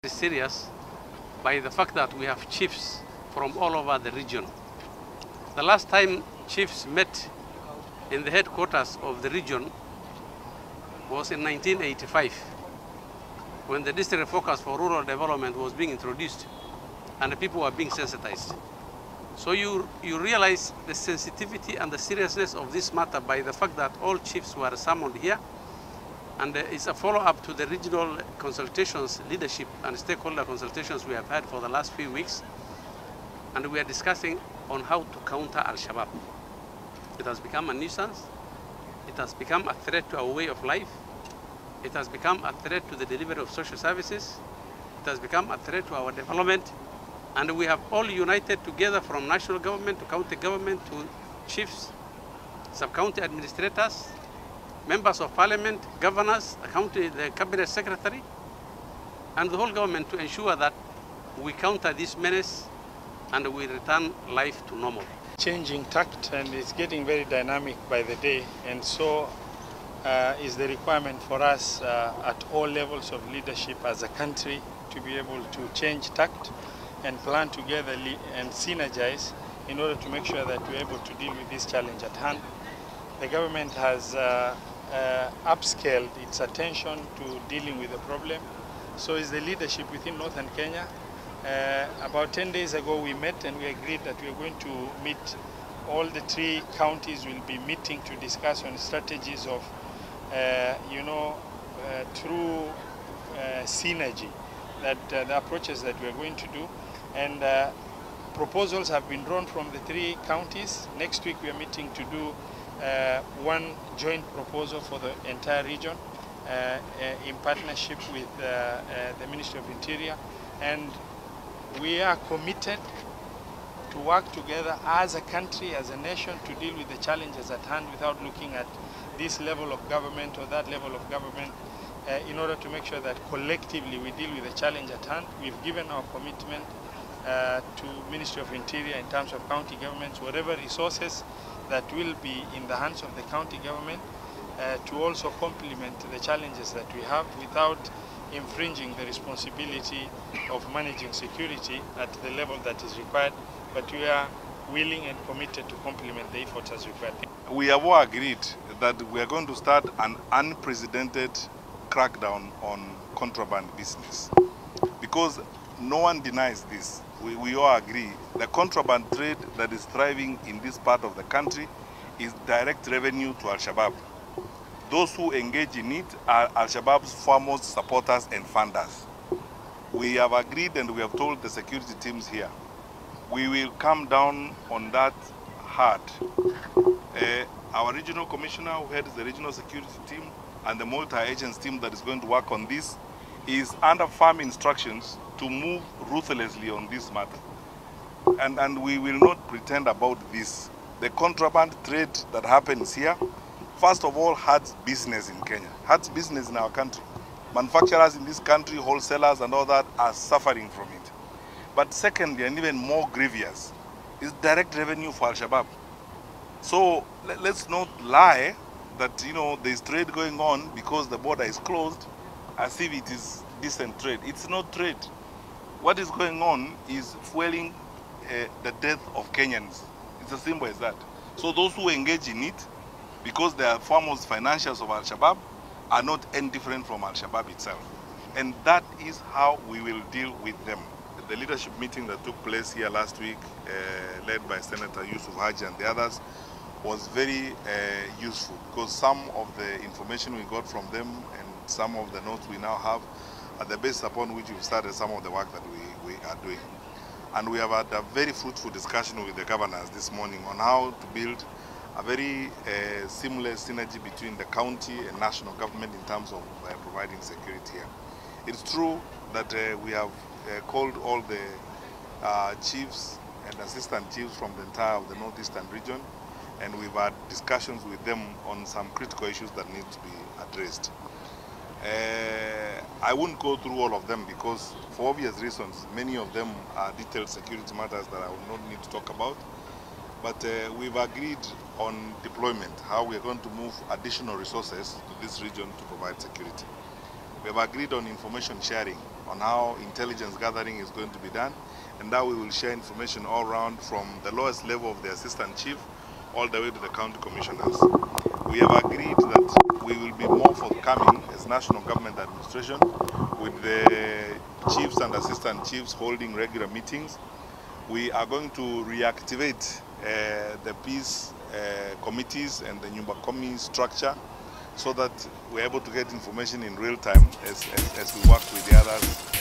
serious by the fact that we have chiefs from all over the region. The last time chiefs met in the headquarters of the region was in 1985, when the district focus for rural development was being introduced and the people were being sensitized. So you realize the sensitivity and the seriousness of this matter by the fact that all chiefs were summoned here, and it's a follow-up to the regional consultations, leadership and stakeholder consultations we have had for the last few weeks, and we are discussing on how to counter Al-Shabaab. It has become a nuisance, it has become a threat to our way of life, it has become a threat to the delivery of social services, it has become a threat to our development, and we have all united together from national government to county government to chiefs, sub-county administrators, members of parliament, governors, the cabinet secretary, and the whole government to ensure that we counter this menace and we return life to normal. Changing tact, and it's getting very dynamic by the day, and so is the requirement for us at all levels of leadership as a country to be able to change tact and plan together and synergize in order to make sure that we're able to deal with this challenge at hand. The government has upscaled its attention to dealing with the problem. So is the leadership within Northern Kenya. About 10 days ago we met and we agreed that we are going to meet, all the 3 counties will be meeting to discuss on strategies of, through synergy, that the approaches that we are going to do. And proposals have been drawn from the 3 counties. Next week we are meeting to do one joint proposal for the entire region in partnership with the Ministry of Interior, and we are committed to work together as a country, as a nation, to deal with the challenges at hand without looking at this level of government or that level of government, in order to make sure that collectively we deal with the challenge at hand. We've given our commitment to Ministry of Interior in terms of county governments, whatever resources that will be in the hands of the county government, to also complement the challenges that we have without infringing the responsibility of managing security at the level that is required, but we are willing and committed to complement the efforts as required. We have all agreed that we are going to start an unprecedented crackdown on contraband business, because no one denies this. We all agree the contraband trade that is thriving in this part of the country is direct revenue to Al-Shabaab. Those who engage in it are Al-Shabaab's foremost supporters and funders. We have agreed and we have told the security teams here, we will come down on that hard. Our regional commissioner who heads the regional security team and the multi-agents team that is going to work on this is under firm instructions to move ruthlessly on this matter. And we will not pretend about this. The contraband trade that happens here, first of all, hurts business in Kenya, hurts business in our country. Manufacturers in this country, wholesalers and all that are suffering from it. But secondly, and even more grievous, is direct revenue for Al-Shabaab. So let's not lie that, there's trade going on because the border is closed as if it is decent trade. It's not trade. What is going on is fueling the death of Kenyans. It's as simple as that. So those who engage in it, because they are foremost financiers of Al-Shabaab, are not any different from Al-Shabaab itself. And that is how we will deal with them. The leadership meeting that took place here last week, led by Senator Yusuf Haji and the others, was very useful, because some of the information we got from them and some of the notes we now have are the basis upon which we've started some of the work that we are doing. And we have had a very fruitful discussion with the governors this morning on how to build a very seamless synergy between the county and national government in terms of providing security here. It's true that we have called all the chiefs and assistant chiefs from the entire of the northeastern region, and we've had discussions with them on some critical issues that need to be addressed. I won't go through all of them because, for obvious reasons, many of them are detailed security matters that I will not need to talk about. But we've agreed on deployment, how we are going to move additional resources to this region to provide security. We have agreed on information sharing on how intelligence gathering is going to be done, and that we will share information all around from the lowest level of the assistant chief all the way to the county commissioners. We have agreed that we will be more forthcoming as national government administration with the chiefs and assistant chiefs holding regular meetings. We are going to reactivate the peace committees and the Nyumba Kumi structure so that we're able to get information in real time as we work with the others